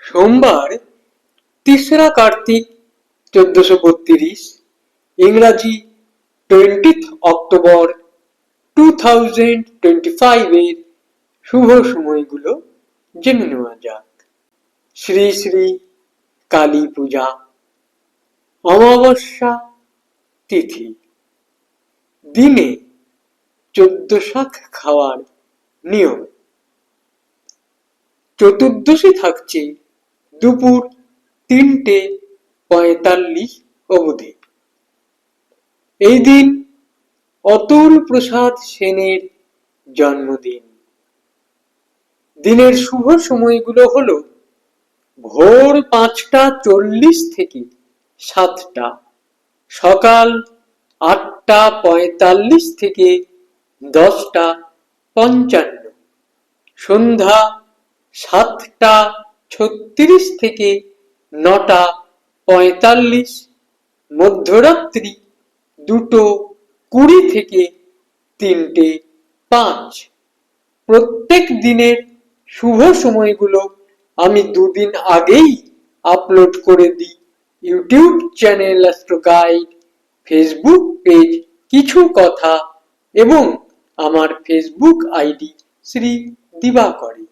সোমবার 3রা কার্তিক 1432, ইংরাজি 20th October 2025 এর শুভ সময়গুলো জেনে নেওয়া যাক। শ্রী শ্রী কালী পূজা, অমাবস্যা তিথি, দিনে 14 শাক খাওয়ার নিয়ম। চতুর্দশী থাকছে দুপুর 3:45 অবধি। এই দিন অতুল প্রসাদ সেনের জন্মদিন। দিনের শুভ সময়গুলো হলো ভোর 5:40 থেকে 7টা, সকাল 8:45 থেকে 10:55, সন্ধ্যা 7:36 থেকে 9:45, মধ্যরাত্রি 2:20 থেকে 3:05। প্রত্যেক দিনের শুভ সময়গুলো আমি দুদিন আগেই আপলোড করে দিই YouTube channel astro guide, Facebook page কিছু কথা এবং আমার ফেসবুক আইডি শ্রী দিবাকরে।